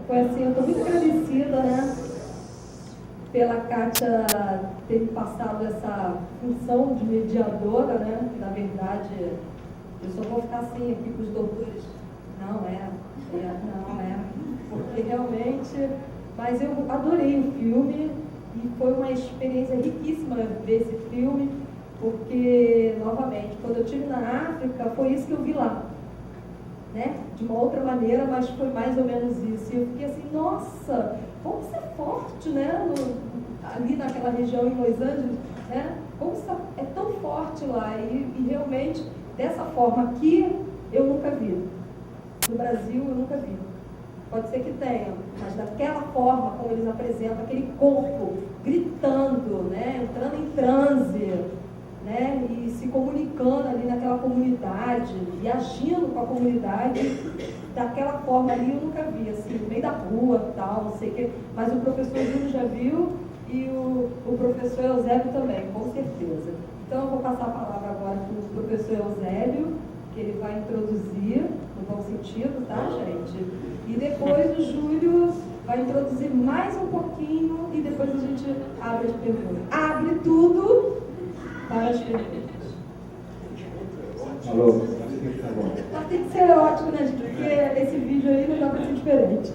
foi assim, eu estou muito agradecida, né, pela Kátia ter me passado essa função de mediadora, né, que na verdade eu só vou ficar assim aqui com os doutores. Não é, porque realmente, mas eu adorei o filme e foi uma experiência riquíssima ver esse filme, porque, novamente, quando eu estive na África, foi isso que eu vi lá, né? De uma outra maneira, mas foi mais ou menos isso. E eu fiquei assim, nossa, como isso é forte, né? Ali naquela região em Los Angeles, né? Como isso é tão forte lá. E realmente, dessa forma aqui, eu nunca vi. No Brasil, eu nunca vi. Pode ser que tenha, mas daquela forma como eles apresentam, aquele corpo gritando, né? Entrando em transe, né, e se comunicando ali naquela comunidade e agindo com a comunidade daquela forma ali, eu nunca vi, assim, no meio da rua, tal, não sei o quê, mas o professor Júlio já viu e o professor Eusébio também, com certeza. Então eu vou passar a palavra agora para o professor Eusébio, que ele vai introduzir, no bom sentido, tá, gente? E depois o Júlio vai introduzir mais um pouquinho e depois a gente abre as perguntas. Abre tudo para as perguntas. Alô, tá bom. Mas tem que ser ótimo, né, gente? Porque esse vídeo aí não dá para ser diferente.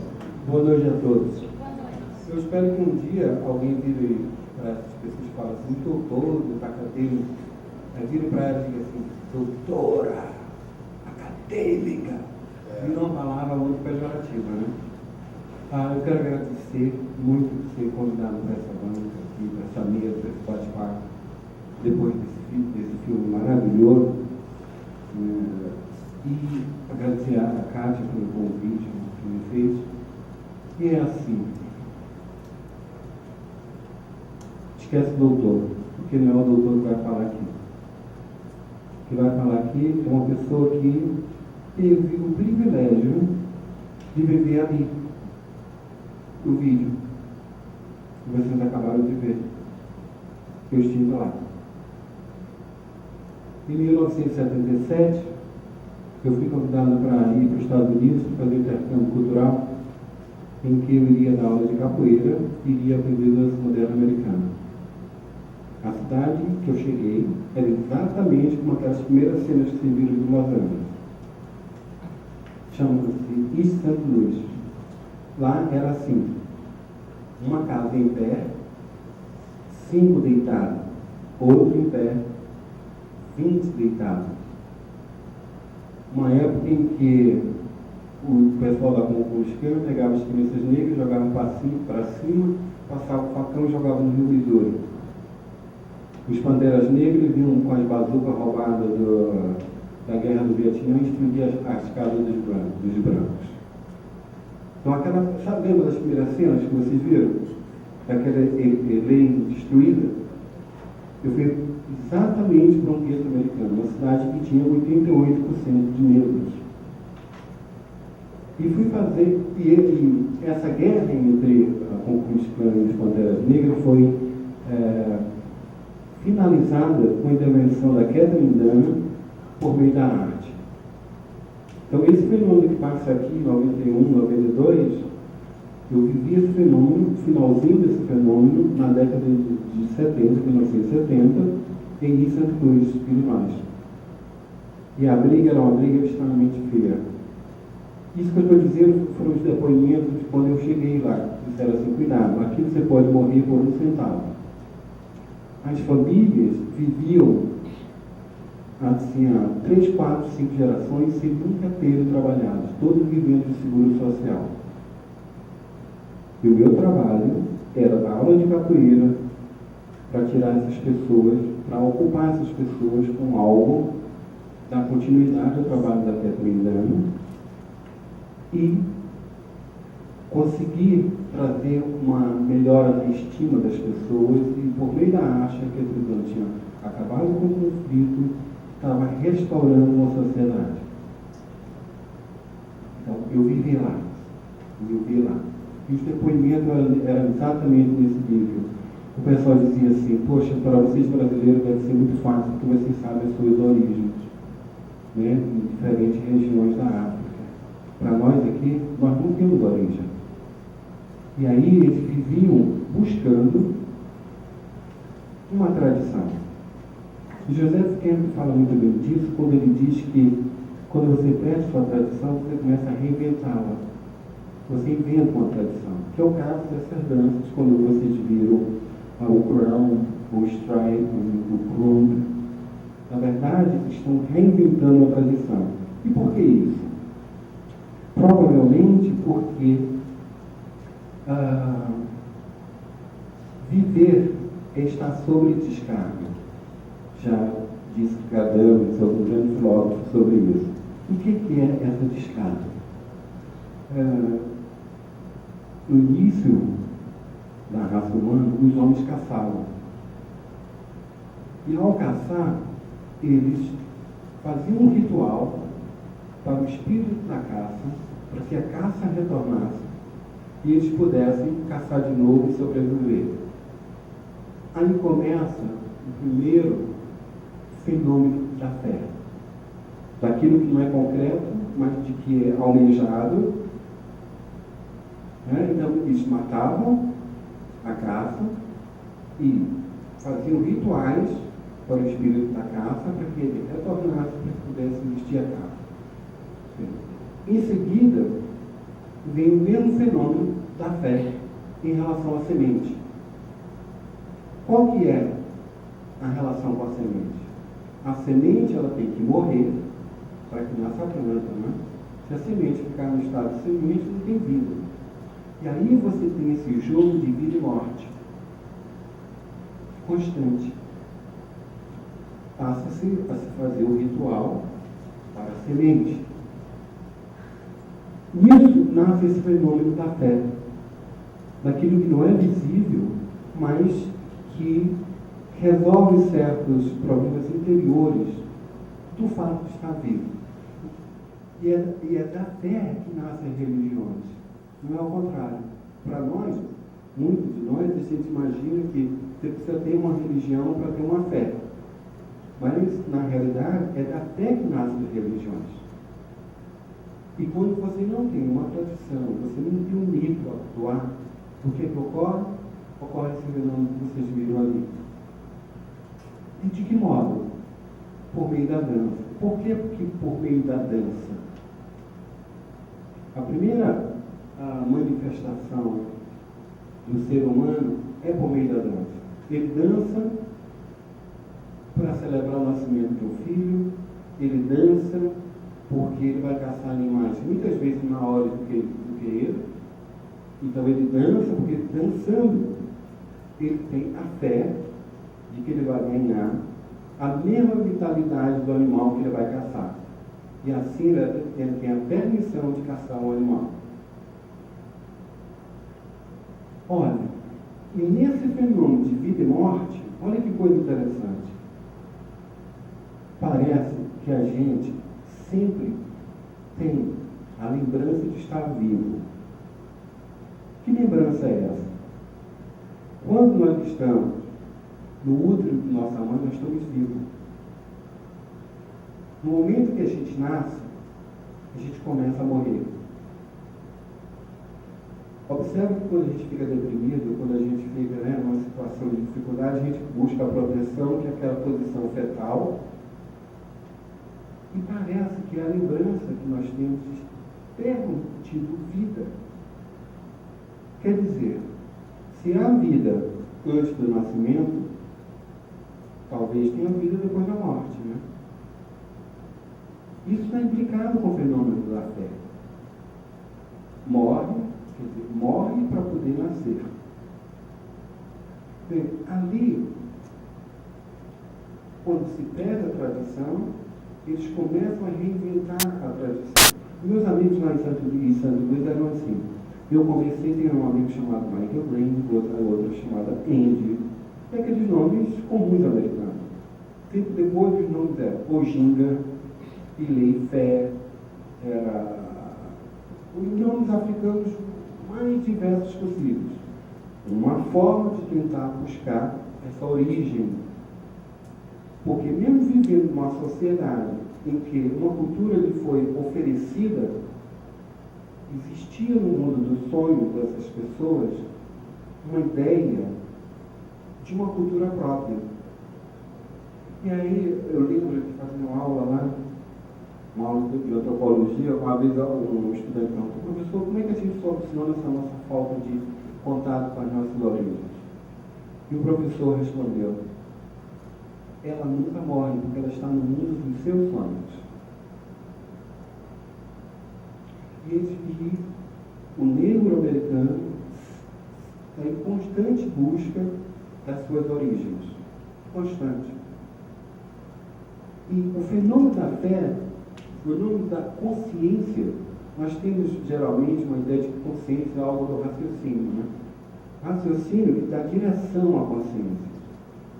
Boa noite a todos. Eu espero que um dia alguém vire para essas pessoas que falam assim, doutor, acadêmico, vire para ela e diga assim, doutora, acadêmica. Virou uma palavra muito pejorativa, né? Eu quero agradecer muito por ser convidado para essa banca aqui, para essa mesa, para esse bate-papo, depois desse filme maravilhoso. E agradecer a Kátia pelo convite que me fez. E é assim, esquece o doutor, porque não é o doutor que vai falar aqui. O que vai falar aqui é uma pessoa que teve o privilégio de viver ali, o vídeo que vocês acabaram de ver. Eu estive lá. Em 1977, eu fui convidado para ir para os Estados Unidos para fazer intercâmbio cultural, em que eu iria dar aula de capoeira e iria aprender dança moderna americana. A cidade que eu cheguei era exatamente uma das primeiras cenas que se viram de Los Angeles. Chama-se East St. Louis. Lá era assim, uma casa em pé, 5 deitados, outro em pé, 20 deitados. Uma época em que o pessoal da Concurso pegava as crianças negras, jogava um passinho para cima, passava o facão e jogava no Rio Missouri. Os panderas negras vinham com as bazucas roubadas da guerra do Vietnã e destruíam as casas dos brancos. Então, sabe, lembra das primeiras cenas que vocês viram? Daquela lei destruída? Eu fui exatamente para um gueto americano, uma cidade que tinha 88% de negros. E fui fazer, e essa guerra entre a Concurso e os Panteras Negras foi finalizada com a intervenção da Kathleen Dunham por meio da arte. Então, esse fenômeno que passa aqui em 91, 92, eu vivi esse fenômeno, finalzinho desse fenômeno, na década de 70, 1970, em East St. Louis, Illinois. E a briga era uma briga extremamente feia. Isso que eu estou dizendo foram os depoimentos de quando eu cheguei lá. Disseram assim, cuidado, aqui você pode morrer por um centavo. As famílias viviam assim, há 3, 4, 5 gerações sem nunca terem trabalhado, todos vivendo de seguro social. E o meu trabalho era dar aula de capoeira para tirar essas pessoas, para ocupar essas pessoas com algo, dar continuidade ao trabalho da Kathleen Dunham e conseguir trazer uma melhora na estima das pessoas e, por meio da arte, que a Kathleen Dunham tinha acabado com o conflito, estava restaurando uma sociedade. Então, eu vivi lá. E os depoimentos eram exatamente nesse nível. O pessoal dizia assim, poxa, para vocês brasileiros deve ser muito fácil, porque vocês sabem as suas origens, né, em diferentes regiões da África. Para nós aqui, nós não temos origem. E aí eles viviam buscando uma tradição. José Kemp fala muito bem disso quando ele diz que quando você perde sua tradição, você começa a reinventá-la. Você inventa uma tradição, que é o caso dessas danças, quando vocês viram o crown, o stripe, o crumb. Na verdade, eles estão reinventando a tradição. E por que isso? Provavelmente porque viver é estar sobre descarga. Já disse Gadam, seu grande filósofo, sobre isso. O que é essa descarga? No início da raça humana, os homens caçavam. E ao caçar, eles faziam um ritual para o espírito da caça, para que a caça retornasse e eles pudessem caçar de novo e sobreviver. Aí começa o primeiro fenômeno da fé. Daquilo que não é concreto, mas de que é almejado. Então, eles matavam a caça e faziam rituais para o espírito da caça, para que ele retornasse, para que pudesse existir a caça. Em seguida, vem o mesmo fenômeno da fé em relação à semente. Qual que é a relação com a semente? A semente ela tem que morrer para que nasça a planta, né? Se a semente ficar no estado de semente, não tem vida. E aí você tem esse jogo de vida e morte constante. Passa-se a se fazer o ritual para a semente. Nisso nasce esse fenômeno da fé, daquilo que não é visível, mas que resolve certos problemas interiores do fato de estar vivo. E é da fé que nascem religiões, não é ao contrário. Para nós, muitos de nós, a gente imagina que você precisa ter uma religião para ter uma fé. Mas, na realidade, é da fé que nascem as religiões. E quando você não tem uma tradição, você não tem um mito a atuar, o que ocorre? Ocorre esse fenômeno que vocês viram ali. E de que modo? Por meio da dança. Por que por meio da dança? A primeira manifestação do ser humano é por meio da dança. Ele dança para celebrar o nascimento do filho, ele dança porque ele vai caçar animais muitas vezes maiores do que ele. Então ele dança porque dançando ele tem a fé de que ele vai ganhar a mesma vitalidade do animal que ele vai caçar. E assim ele tem a permissão de caçar um animal. Olha, e nesse fenômeno de vida e morte, olha que coisa interessante. Parece que a gente sempre tem a lembrança de estar vivo. Que lembrança é essa? Quando nós estamos no útero de nossa mãe, nós estamos vivos. No momento que a gente nasce, a gente começa a morrer. Observe que quando a gente fica deprimido, quando a gente fica numa situação de dificuldade, a gente busca a proteção, que é aquela posição fetal. E parece que é a lembrança que nós temos de termos tido vida. Quer dizer, se há vida antes do nascimento, talvez tenha vida depois da morte, né? Isso está implicado com o fenômeno da fé. Morre, quer dizer, morre para poder nascer. Bem, ali, quando se perde a tradição, eles começam a reinventar a tradição. Meus amigos lá em Santo Luís eram assim. Eu comecei, tem um amigo chamado Michael Green, outra chamada Andy, e aqueles nomes comuns americanos. Tempo depois os nomes eram Ojinga, Ilei Fé, os nomes africanos mais diversos possíveis. Uma forma de tentar buscar essa origem. Porque mesmo vivendo numa sociedade em que uma cultura lhe foi oferecida, existia no mundo do sonho dessas pessoas uma ideia de uma cultura própria. E aí eu lembro de fazer uma aula lá, uma aula de antropologia, uma vez um estudante perguntou: professor, como é que a gente soluciona essa nossa falta de contato com as nossas origens? E o professor respondeu: ela nunca morre, porque ela está no mundo dos seus sonhos. E o negro americano está em constante busca das suas origens. Constante. E o fenômeno da fé, o fenômeno da consciência, nós temos geralmente uma ideia de que consciência é algo do raciocínio, né? Raciocínio que dá direção à consciência.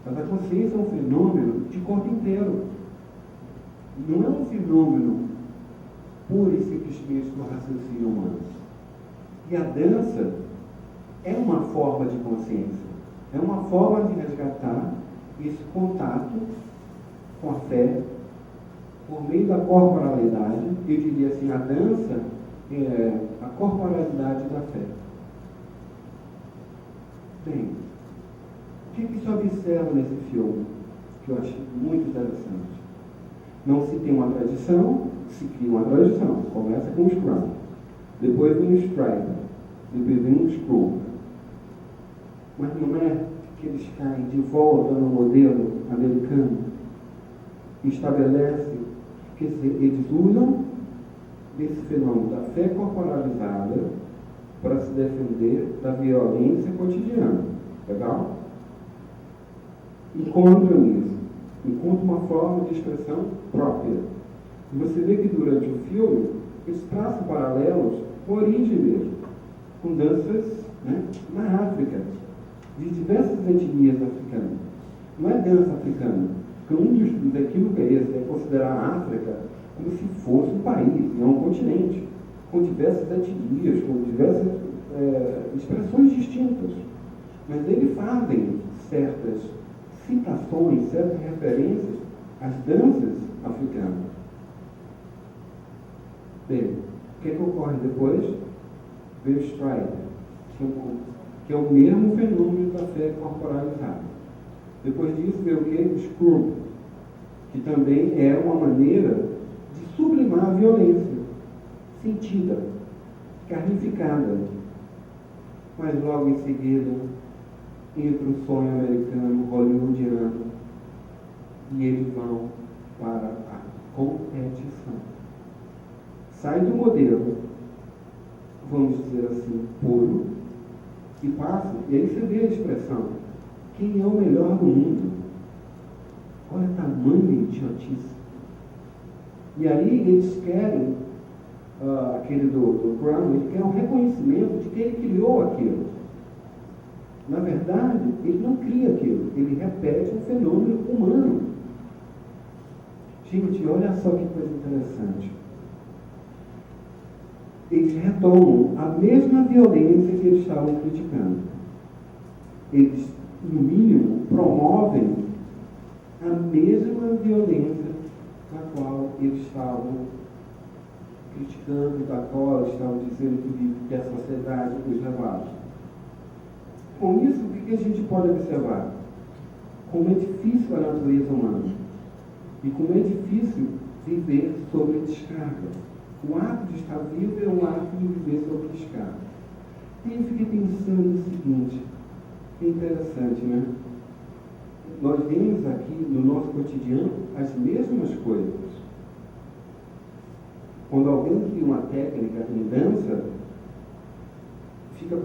Mas a consciência é um fenômeno de corpo inteiro. Não é um fenômeno pura e simplesmente do raciocínio humano. E a dança é uma forma de consciência. É uma forma de resgatar esse contato com a fé por meio da corporalidade. Eu diria assim, a dança é a corporalidade da fé. Bem, o que se observa nesse filme, que eu acho muito interessante? Não se tem uma tradição, se cria uma tradição. Começa com o Scrum, depois vem o Striper, depois vem o Scrum. Mas não é que eles caem de volta no modelo americano e estabelecem, quer dizer, eles usam esse fenômeno da fé corporalizada para se defender da violência cotidiana. Legal? Encontram isso. Encontram uma forma de expressão própria. E você vê que durante o filme eles traçam paralelos com a origem mesmo, com danças, né, na África, de diversas etnias africanas. Não é dança africana, porque um dos equívocos é esse, é considerar a África como se fosse um país, não um continente, com diversas etnias, com diversas expressões distintas. Mas eles fazem certas citações, certas referências às danças africanas. Bem, o que ocorre depois? Vem o Strider, que é o mesmo fenômeno da fé corporalizada. Depois disso vem o que? O Scrum, que também é uma maneira de sublimar a violência, sentida, carnificada. Mas logo em seguida entra o sonho americano, hollywoodiano, e eles vão para a competição. Sai do modelo, vamos dizer assim, puro, e passa, e aí você vê a expressão: quem é o melhor do mundo? Olha o tamanho de idiotice. E aí eles querem, aquele do Brown, ele quer um reconhecimento de que ele criou aquilo. Na verdade, ele não cria aquilo, ele repete um fenômeno humano. Gente, olha só que coisa interessante. Eles retomam a mesma violência que eles estavam criticando. Eles, no mínimo, promovem a mesma violência na qual eles estavam criticando, da qual eles estavam dizendo que a sociedade os levava. Com isso, o que a gente pode observar? Como é difícil a natureza humana e como é difícil viver sob descarga. O ato de estar vivo é um ato de viver sob descarga. E eu fiquei pensando no seguinte, que é interessante, né? Nós vemos aqui no nosso cotidiano as mesmas coisas. Quando alguém cria uma técnica em dança, fica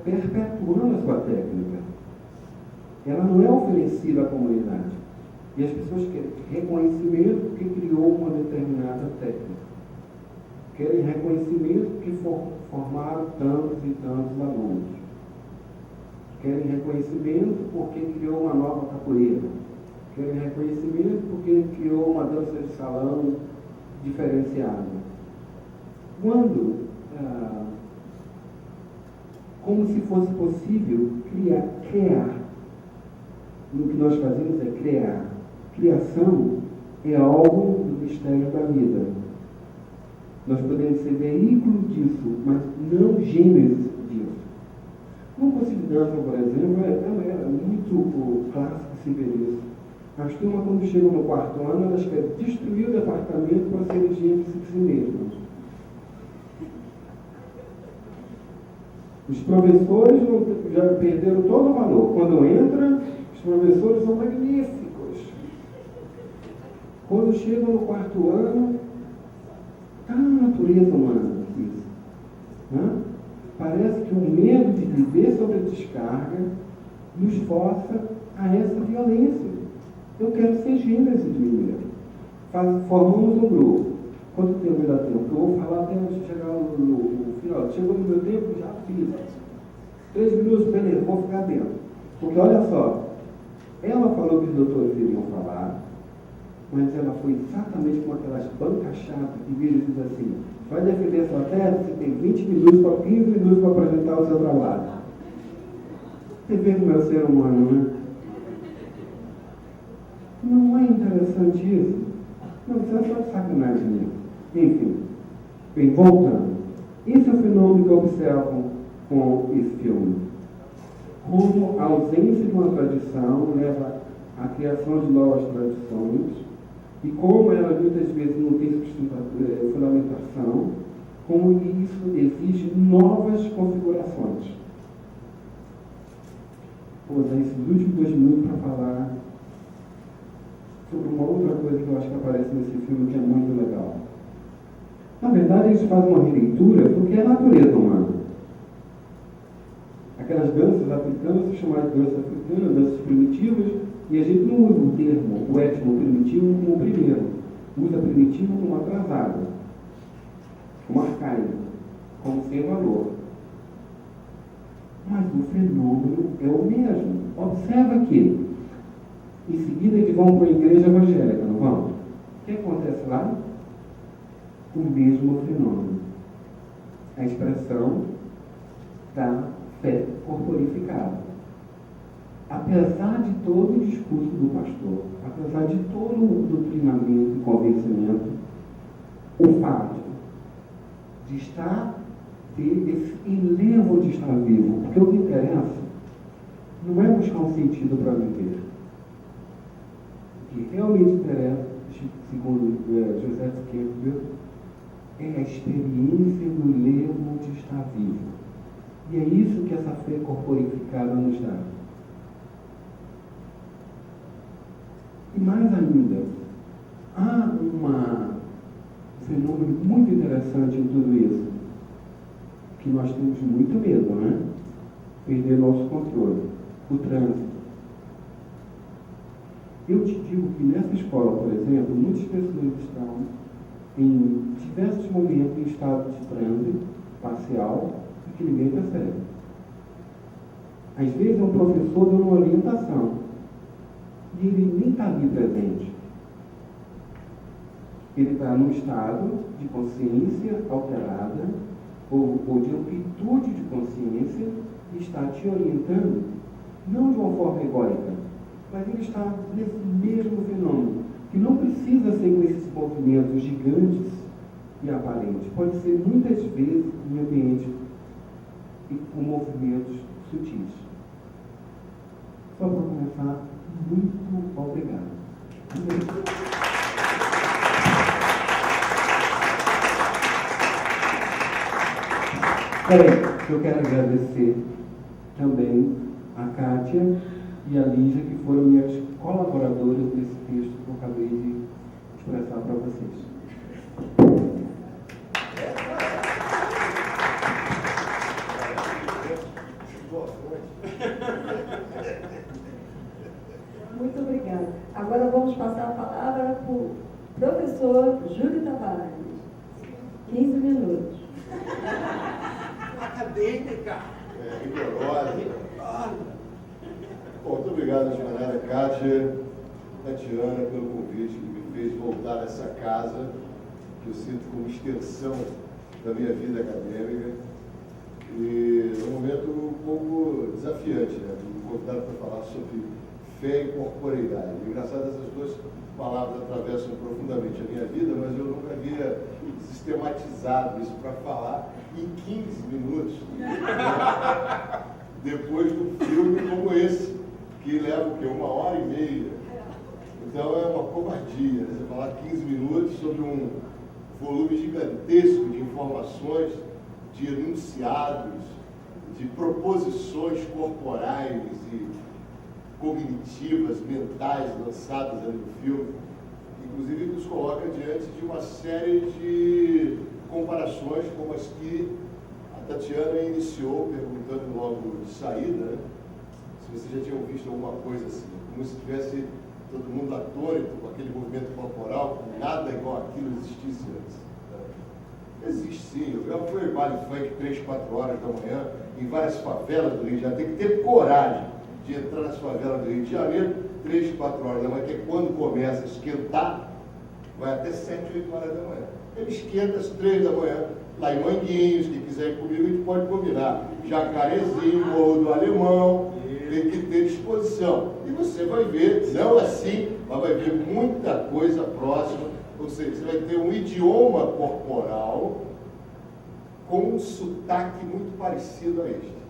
perpetuando a sua técnica. Ela não é oferecida à comunidade. E as pessoas querem reconhecimento porque criou uma determinada técnica. Querem reconhecimento porque formaram tantos e tantos alunos. Querem reconhecimento porque criou uma nova capoeira. Querem reconhecimento porque criou uma dança de salão diferenciada. Quando, como se fosse possível criar. O que nós fazemos é criar. Criação é algo do mistério da vida. Nós podemos ser veículo disso, mas não gênese disso. Uma possibilidade, por exemplo, é muito clássico se ver isso. As turmas, quando chegam no quarto ano, elas querem destruir o departamento para serem gênesis de si mesmas. Os professores já perderam todo o valor. Quando entra, os professores são magníficos. Quando chegam no quarto ano, está na natureza humana isso. Né? Parece que o medo de viver sob a descarga nos força a essa violência. Eu quero ser gênese de mim mesmo. Formamos um grupo. Quanto tempo me dá tempo? Eu vou falar até chegar no final. Chegou no meu tempo, já fiz. 3 minutos, beleza, vou ficar dentro. Porque olha só, ela falou que os doutores iriam falar, mas ela foi exatamente com aquelas bancas chatas que viram e diz assim: vai defender sua tese, você tem 20 minutos para 15 minutos para apresentar o seu trabalho. Você vê como é o ser humano, né? Não é interessante isso? Não, isso é só de sacanagem mesmo. Enfim, bem, voltando. Esse é o fenômeno que observam com esse filme. Como a ausência de uma tradição leva à criação de novas tradições, e como ela muitas vezes não tem fundamentação, como isso exige novas configurações. Vou usar esses últimos 2 minutos para falar sobre uma outra coisa que eu acho que aparece nesse filme que é muito legal. Na verdade, eles fazem uma releitura do que é a natureza humana. Aquelas danças africanas são chamadas de danças africanas, danças primitivas, e a gente não usa o termo, o étimo primitivo, como o primeiro. Usa primitivo como atrasado, como arcaico, como sem valor. Mas o fenômeno é o mesmo. Observa que, em seguida, eles vão para a igreja evangélica, não vão? O que acontece lá? O mesmo fenômeno. A expressão da fé corporificada. Apesar de todo o discurso do pastor, apesar de todo o doutrinamento e convencimento, o fato de estar, ter esse enlevo de estar vivo, porque o que interessa não é buscar um sentido para viver. O que realmente interessa, segundo Joseph Campbell, é a experiência do enlevo de estar vivo. E é isso que essa fé corporificada nos dá. E mais ainda, há um fenômeno muito interessante em tudo isso, que nós temos muito medo, né? Perder nosso controle, o trânsito. Eu te digo que nessa escola, por exemplo, muitas pessoas estão em diversos momentos em estado de transe parcial e que ninguém percebe. Às vezes é um professor dando uma orientação e ele nem está ali presente. Ele está num estado de consciência alterada ou de amplitude de consciência e está te orientando, não de uma forma egóica, mas ele está nesse mesmo fenômeno, que não precisa ser com esses movimentos gigantes e aparentes. Pode ser muitas vezes em ambiente e com movimentos sutis. Só para começar, muito obrigado. Eu quero agradecer também a Kátia e a Lígia, que foram minhas colaboradoras desse texto que eu acabei de expressar para vocês. Muito obrigada. Agora vamos passar a palavra para o professor Júlio Tavares. 15 minutos. Acadêmica. Rigorosa. Bom, muito obrigado, Joana, Kátia, Tatiana, pelo convite que me fez voltar a essa casa, que eu sinto como extensão da minha vida acadêmica. E é um momento um pouco desafiante, né? Me convidaram para falar sobre fé e corporeidade. Engraçado, essas duas palavras atravessam profundamente a minha vida, mas eu nunca havia sistematizado isso para falar em 15 minutos, depois do filme como esse, que leva o quê? 1h30. Então é uma covardia, né? Você falar 15 minutos sobre um volume gigantesco de informações, de enunciados, de proposições corporais e cognitivas, mentais, lançadas no filme, inclusive nos coloca diante de uma série de comparações como as que a Tatiana iniciou, perguntando logo de saída, né? Se vocês já tinham visto alguma coisa assim, como se tivesse todo mundo atônito com aquele movimento corporal, nada igual aquilo existisse antes. Né? Existe sim, eu já fui baile funk 3, 4 horas da manhã, em várias favelas do Rio de Janeiro, tem que ter coragem de entrar nas favelas do Rio de Janeiro, 3, 4 horas da manhã, que é quando começa a esquentar, vai até 7, 8 horas da manhã. Ele esquenta às 3 da manhã, lá em Manguinhos, quem quiser ir comigo, a gente pode combinar. Jacarezinho, Morro do Alemão, tem que ter disposição. E você vai ver, não assim, mas vai ver muita coisa próxima, ou seja, você vai ter um idioma corporal com um sotaque muito parecido a este.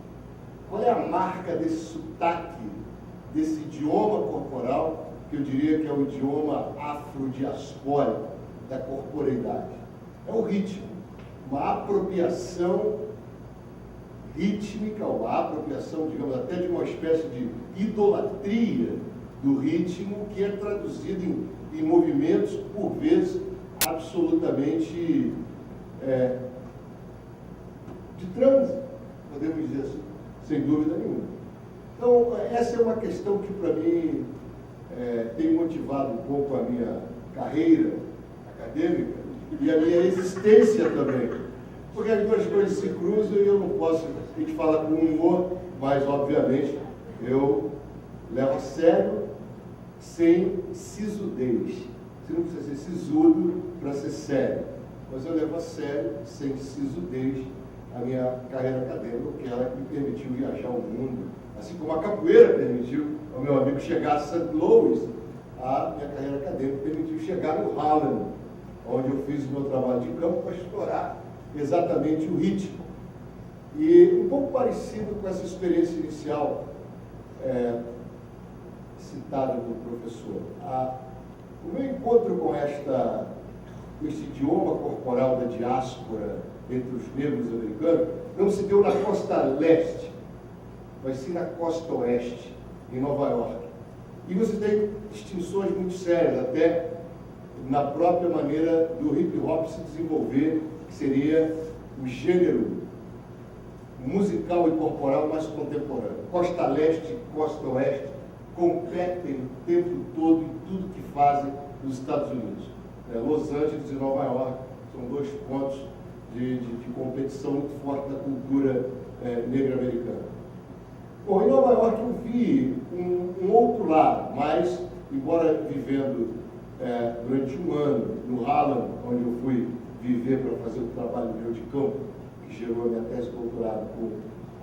Qual é a marca desse sotaque, desse idioma corporal, que eu diria que é o idioma afrodiaspórico da corporeidade? É o ritmo, uma apropriação rítmica, uma apropriação, digamos, até de uma espécie de idolatria do ritmo que é traduzido em movimentos, por vezes, absolutamente de transe, podemos dizer assim, sem dúvida nenhuma. Então, essa é uma questão que, para mim, tem motivado um pouco a minha carreira acadêmica e a minha existência também. Porque as duas coisas se cruzam e eu não posso, a gente fala com humor, mas, obviamente, eu levo a sério sem sisudez. Você não precisa ser sisudo para ser sério, mas eu levo a sério, sem sisudez, a minha carreira acadêmica, que ela me permitiu viajar ao mundo, assim como a capoeira permitiu ao meu amigo chegar a St. Louis, a minha carreira acadêmica permitiu chegar no Harlem, onde eu fiz o meu trabalho de campo para explorar exatamente o ritmo. E um pouco parecido com essa experiência inicial citada do professor. O meu encontro com esse idioma corporal da diáspora entre os negros americanos não se deu na costa leste, mas sim na costa oeste, em Nova York. E você tem distinções muito sérias, até na própria maneira do hip hop se desenvolver, que seria o gênero musical e corporal mais contemporâneo. Costa leste e costa oeste competem o tempo todo em tudo que fazem nos Estados Unidos. Los Angeles e Nova York são dois pontos de competição muito forte da cultura negra americana. Bom, em Nova York eu vi um outro lado, mas, embora vivendo durante um ano no Harlem, onde eu fui viver para fazer o trabalho meu de campo, que gerou a minha tese de doutorado com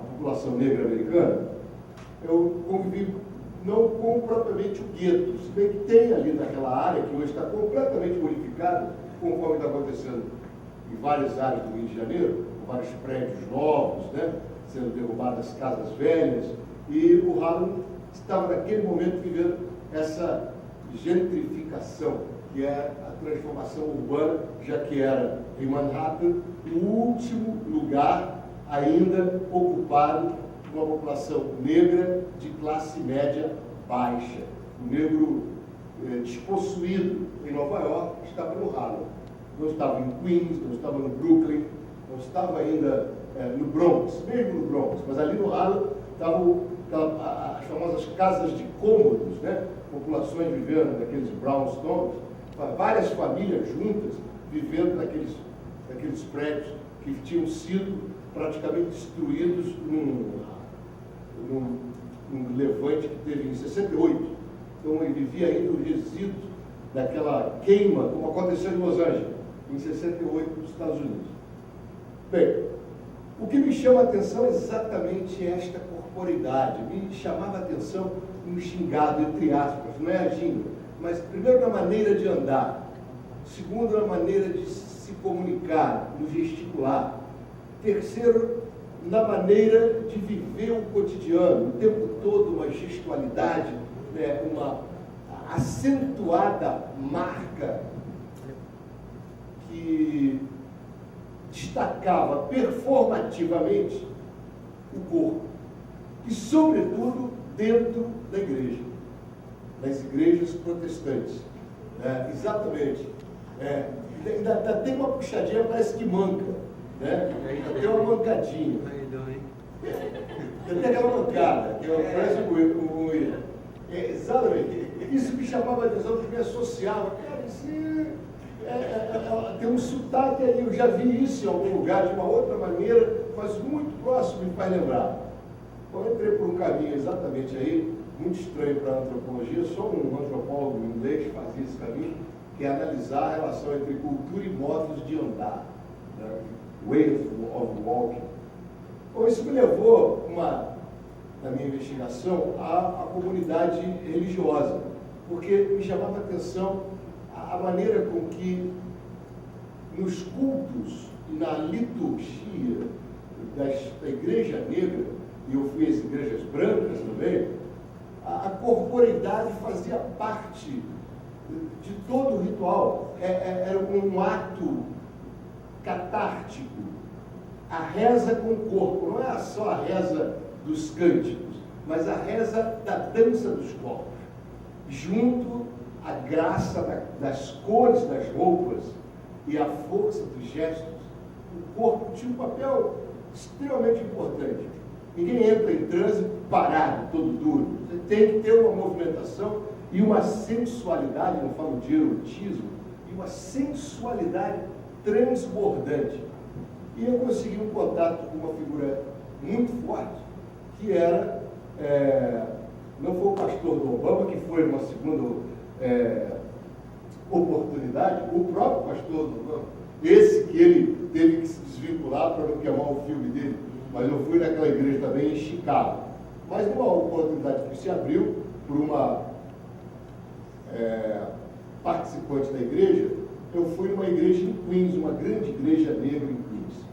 a população negra americana, eu convivi não com propriamente o gueto, se bem que tem ali naquela área, que hoje está completamente modificada, conforme está acontecendo em várias áreas do Rio de Janeiro, com vários prédios novos, né, sendo derrubadas casas velhas, e o Harlem estava naquele momento vivendo essa gentrificação, que é a transformação urbana, já que era em Manhattan o último lugar ainda ocupado por uma população negra de classe média baixa. O negro despossuído em Nova York estava no Harlem. Não estava em Queens, não estava no Brooklyn, não estava ainda no Bronx, mesmo no Bronx, mas ali no Harlem estavam as famosas casas de cômodos, né? Populações vivendo naqueles brownstones, várias famílias juntas vivendo naqueles prédios que tinham sido praticamente destruídos num levante que teve em 68. Então ele vivia ainda os resíduos daquela queima, como aconteceu em Los Angeles, em 68, nos Estados Unidos. Bem, o que me chama a atenção é exatamente esta corporeidade. Me chamava a atenção um xingado, entre aspas, não é agindo, mas primeiro na maneira de andar, segundo na maneira de se comunicar, no gesticular, terceiro na maneira de viver o cotidiano, o tempo todo uma gestualidade, né, uma acentuada marca que destacava performativamente o corpo, e sobretudo dentro da igreja, nas igrejas protestantes. Exatamente. Ainda tem uma puxadinha, parece que manca, né? Ainda tem uma mancadinha. Ainda tem aquela mancada, que parece um exatamente. Isso me chamava a atenção, porque me associava. Cara, tem um sotaque aí, eu já vi isso em algum lugar, de uma outra maneira, mas muito próximo me faz lembrar. Então, eu entrei por um caminho exatamente aí, muito estranho para a antropologia, só um antropólogo inglês fazia esse caminho, que é analisar a relação entre cultura e modos de andar, né? Way of walking. Então, isso me levou, na minha investigação, à comunidade religiosa, porque me chamava a atenção a maneira com que nos cultos e na liturgia da igreja negra, e eu fui às igrejas brancas também, a corporeidade fazia parte de todo o ritual. Era um ato catártico. A reza com o corpo, não é só a reza dos cânticos, mas a reza da dança dos corpos, junto à graça das cores das roupas e a força dos gestos. O corpo tinha um papel extremamente importante. Ninguém entra em transe parado, todo duro. Você tem que ter uma movimentação e uma sensualidade, não falo de erotismo, e uma sensualidade transbordante. E eu consegui um contato com uma figura muito forte, que era, não foi o pastor do Obama, que foi uma segunda oportunidade, o próprio pastor do Obama, esse que ele teve que se desvincular para não queimar o filme dele, mas eu fui naquela igreja também em Chicago. Mas numa oportunidade que se abriu por uma participante da igreja, eu fui numa igreja em Queens, uma grande igreja negra em Queens.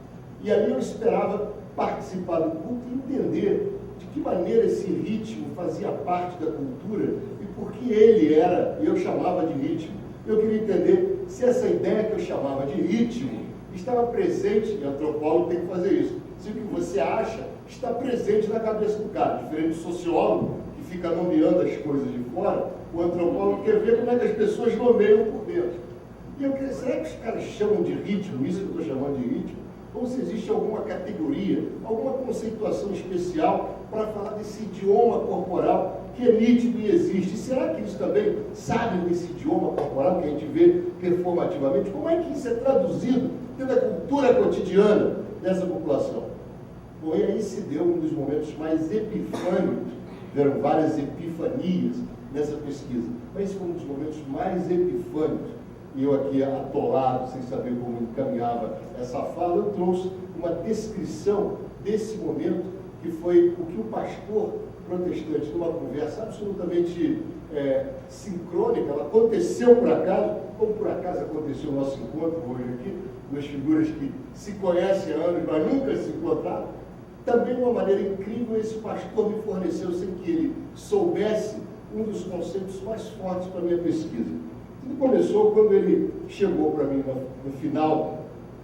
E ali eu esperava participar do culto e entender de que maneira esse ritmo fazia parte da cultura e por que ele era, eu chamava de ritmo. Eu queria entender se essa ideia que eu chamava de ritmo estava presente, e o antropólogo tem que fazer isso, se o que você acha está presente na cabeça do cara, diferente do sociólogo, que fica nomeando as coisas de fora, o antropólogo quer ver como é que as pessoas nomeiam por dentro. E eu queria, será que os caras chamam de ritmo, isso que eu estou chamando de ritmo? Ou se existe alguma categoria, alguma conceituação especial para falar desse idioma corporal que é nítido e existe? E será que eles também sabem desse idioma corporal que a gente vê performativamente? Como é que isso é traduzido dentro da cultura cotidiana dessa população? Bom, e aí se deu um dos momentos mais epifânicos, deram várias epifanias nessa pesquisa, mas esse foi um dos momentos mais epifânicos. E eu aqui atolado, sem saber como encaminhava essa fala, eu trouxe uma descrição desse momento, que foi o que o pastor protestante, numa conversa absolutamente sincrônica, ela aconteceu por acaso, como por acaso aconteceu o nosso encontro hoje aqui, duas figuras que se conhecem há anos, mas nunca se encontraram. Também, de uma maneira incrível, esse pastor me forneceu, sem que ele soubesse, um dos conceitos mais fortes para a minha pesquisa. Tudo começou quando ele chegou para mim no final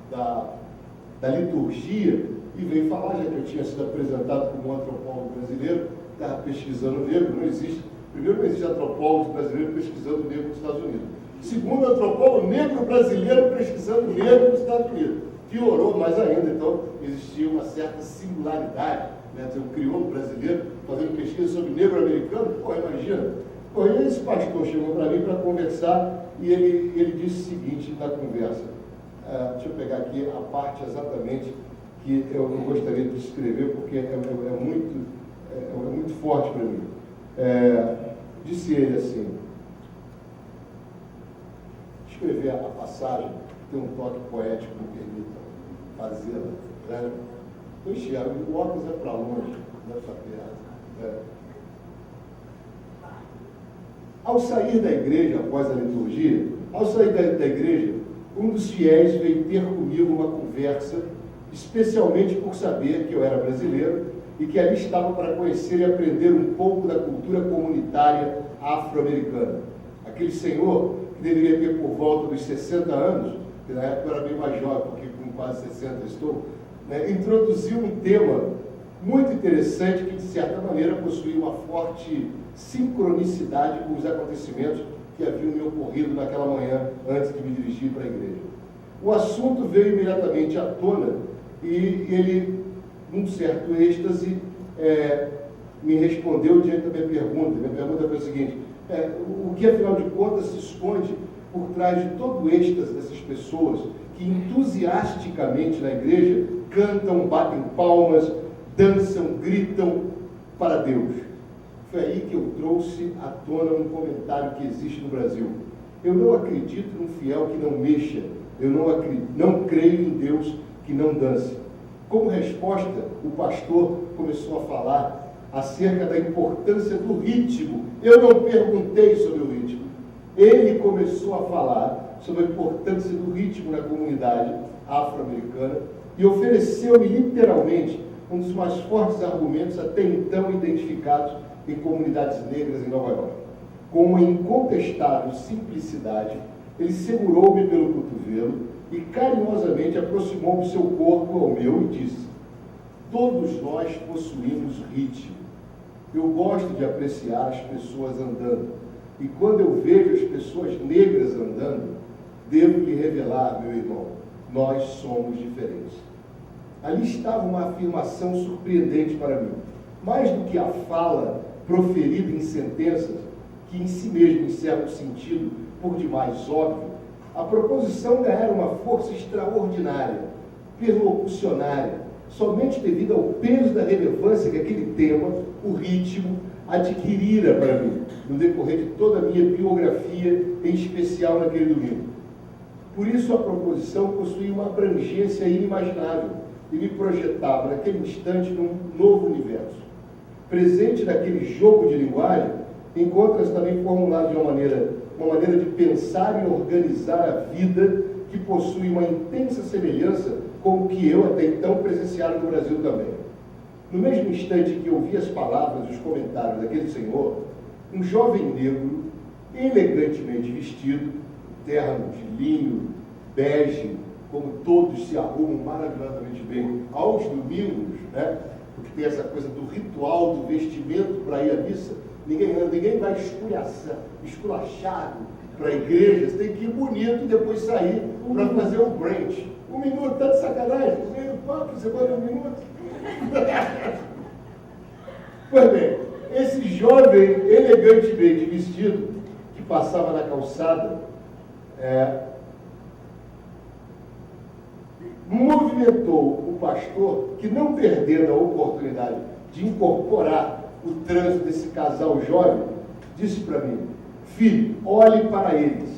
da liturgia e veio falar, já que eu tinha sido apresentado como um antropólogo brasileiro, estava pesquisando negro, não existe, primeiro não existe antropólogo brasileiro pesquisando negro nos Estados Unidos. Segundo, antropólogo negro brasileiro pesquisando negro nos Estados Unidos. Piorou mais ainda, então existia uma certa singularidade, né? Tem um crioulo brasileiro fazendo pesquisa sobre negro americano, pô, imagina. Bom, e esse pastor chegou para mim para conversar e ele disse o seguinte na conversa, deixa eu pegar aqui a parte exatamente que eu não gostaria de escrever porque é muito forte para mim. Disse ele assim, escrever a passagem, tem um toque poético, me permita fazê-la, né? Eu enxergo, o óculos é para longe, não é para perto. Ao sair da igreja, após a liturgia, ao sair da igreja, um dos fiéis veio ter comigo uma conversa, especialmente por saber que eu era brasileiro e que ali estava para conhecer e aprender um pouco da cultura comunitária afro-americana. Aquele senhor, que deveria ter por volta dos 60 anos, que na época eu era bem mais jovem, porque com quase 60 estou, introduziu um tema muito interessante que, de certa maneira, possuía uma forte sincronicidade com os acontecimentos que haviam me ocorrido naquela manhã antes de me dirigir para a igreja. O assunto veio imediatamente à tona e ele, num certo êxtase, me respondeu diante da minha pergunta. Minha pergunta foi a seguinte: o que, afinal de contas, se esconde por trás de todo o êxtase dessas pessoas que entusiasticamente na igreja cantam, batem palmas, dançam, gritam para Deus? Foi aí que eu trouxe à tona um comentário que existe no Brasil. Eu não acredito num fiel que não mexa. Eu não creio em Deus que não dance. Como resposta, o pastor começou a falar acerca da importância do ritmo. Eu não perguntei sobre o ritmo. Ele começou a falar sobre a importância do ritmo na comunidade afro-americana e ofereceu-me literalmente um dos mais fortes argumentos até então identificados em comunidades negras em Nova York. Com uma incontestável simplicidade, ele segurou-me pelo cotovelo e carinhosamente aproximou o seu corpo ao meu e disse: todos nós possuímos ritmo. Eu gosto de apreciar as pessoas andando, e quando eu vejo as pessoas negras andando, devo lhe revelar, meu irmão, nós somos diferentes. Ali estava uma afirmação surpreendente para mim. Mais do que a fala proferida em sentenças, que em si mesmo encerra um sentido por demais óbvio, a proposição ganhara uma força extraordinária, perlocucionária, somente devido ao peso da relevância que aquele tema, o ritmo, adquirira para mim, no decorrer de toda a minha biografia, em especial naquele domingo. Por isso a proposição possuía uma abrangência inimaginável e me projetava naquele instante num novo universo. Presente naquele jogo de linguagem, encontra-se também formulado de uma maneira de pensar e organizar a vida que possui uma intensa semelhança com o que eu até então presenciara no Brasil também. No mesmo instante que ouvi as palavras e os comentários daquele senhor, um jovem negro, elegantemente vestido, terno de linho, bege, como todos se arrumam maravilhosamente bem aos domingos, né? Porque tem essa coisa do ritual, do vestimento para ir à missa. Ninguém vai esculachado para a igreja, você tem que ir bonito e depois sair para fazer um brunch. Um minuto, tá de sacanagem? No meio do papo, você manda um minuto? Pois bem, esse jovem elegantemente vestido, que passava na calçada, movimentou o pastor, que não perdendo a oportunidade de incorporar o trânsito desse casal jovem, disse para mim: filho, olhe para eles,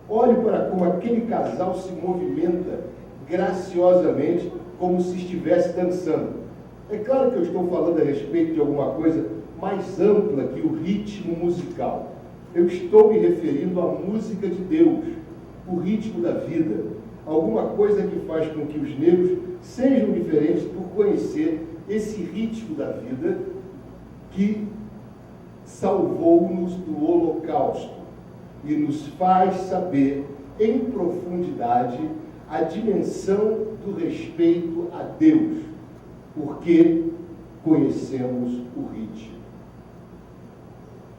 olhe para como aquele casal se movimenta graciosamente, como se estivesse dançando. É claro que eu estou falando a respeito de alguma coisa mais ampla que o ritmo musical. Eu estou me referindo à música de Deus, o ritmo da vida, alguma coisa que faz com que os negros sejam diferentes por conhecer esse ritmo da vida que salvou-nos do Holocausto e nos faz saber em profundidade a dimensão do respeito a Deus, porque conhecemos o ritmo.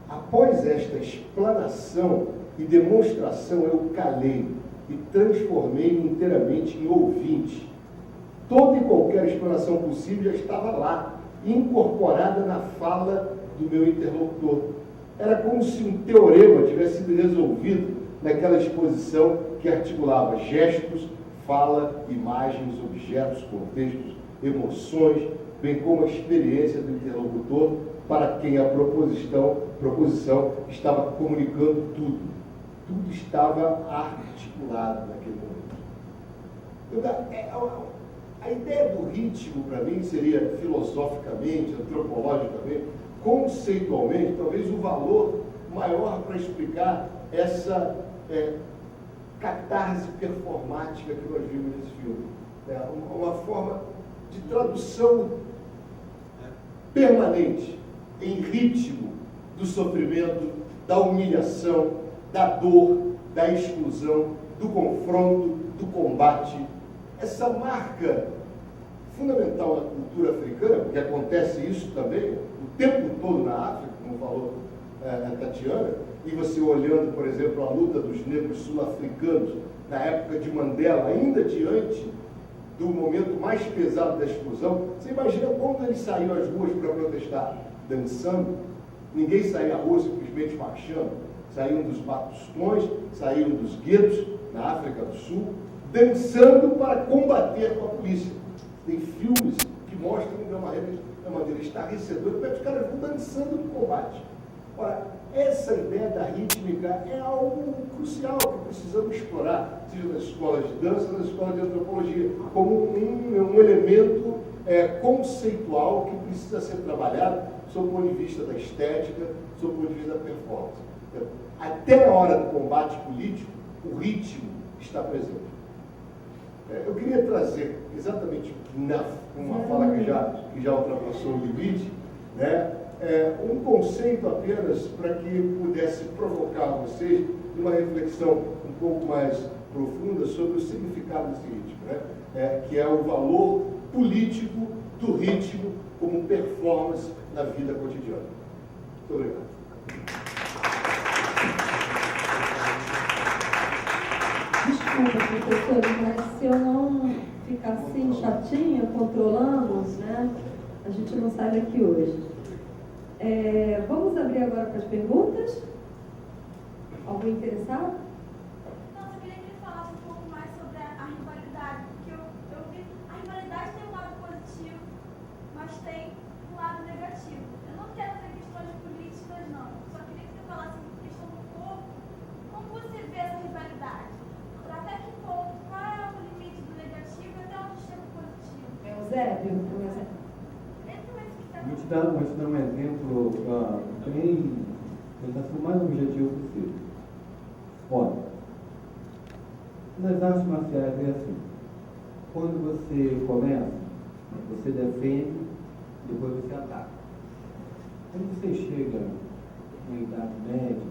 Após esta explanação e demonstração, eu calei e transformei-me inteiramente em ouvinte. Toda e qualquer explanação possível já estava lá, incorporada na fala do meu interlocutor. Era como se um teorema tivesse sido resolvido naquela exposição que articulava gestos, fala, imagens, objetos, contextos, emoções, bem como a experiência do interlocutor, para quem a proposição estava comunicando tudo. Tudo estava articulado naquele momento. A ideia do ritmo, para mim, seria filosoficamente, antropologicamente, conceitualmente, talvez o valor maior para explicar essa catarse performática que nós vimos nesse filme. Uma forma de tradução permanente, em ritmo do sofrimento, da humilhação, da dor, da exclusão, do confronto, do combate. Essa marca fundamental da cultura africana, porque acontece isso também o tempo todo na África, como falou a Tatiana, e você olhando, por exemplo, a luta dos negros sul-africanos na época de Mandela, ainda diante do momento mais pesado da exclusão, você imagina como eles saíram às ruas para protestar? Dançando. Ninguém saía à rua simplesmente marchando. Saíam dos batustões, saíam dos guetos na África do Sul, dançando para combater com a polícia. Tem filmes que mostram de uma maneira estarrecedora como é que os caras vão dançando no combate. Ora, essa ideia da rítmica é algo crucial que precisamos explorar, seja nas escolas de dança, nas escolas de antropologia, como um elemento conceitual que precisa ser trabalhado sob o ponto de vista da estética, sob o ponto de vista da performance. Então, até na hora do combate político, o ritmo está presente. Eu queria trazer, exatamente uma fala que já ultrapassou o limite, né? Um conceito apenas para que pudesse provocar vocês uma reflexão um pouco mais profunda sobre o significado desse ritmo, né? Que é o valor político do ritmo como performance na vida cotidiana. Muito obrigado. Desculpa, professor, mas se eu não ficar assim chatinha, controlando, né, a gente não sai daqui hoje. Vamos abrir agora para as perguntas? Algum interessado? Não, eu queria que ele falasse um pouco mais sobre a rivalidade, porque eu vi a rivalidade tem um lado positivo, mas tem um lado negativo. Eu não quero ver questões políticas, não. Só queria que você falasse a questão do corpo. Como você vê essa rivalidade? Até que ponto? Qual é o limite do negativo e até onde chega o positivo? Eusébio, por exemplo. Vou te dar um exemplo bem, tentar ser o mais objetivo possível. Olha, nas artes marciais é assim. Quando você começa, você defende, depois você ataca. Quando você chega na idade média,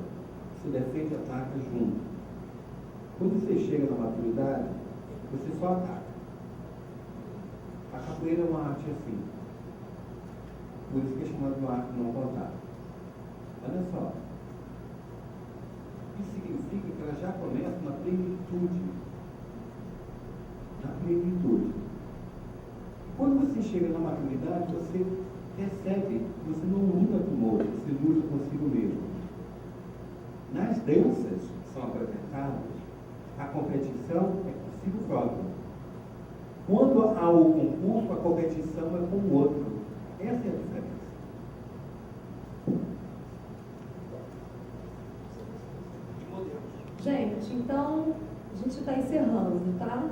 você defende e ataca junto. Quando você chega na maturidade, você só ataca. A capoeira é uma arte assim. Por isso que é chamado de arte não contada. Olha só. Isso significa que ela já começa na plenitude. Na plenitude. Quando você chega na maturidade, você percebe que você não luta com o outro, você luta consigo mesmo. Nas danças que são apresentadas, a competição é consigo próprio. Quando há o concurso, a competição é com o outro. Essa é a diferença. Gente, então, a gente está encerrando, tá?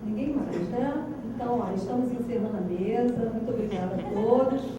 Ninguém mais, né? Então, estamos encerrando a mesa. Muito obrigada a todos.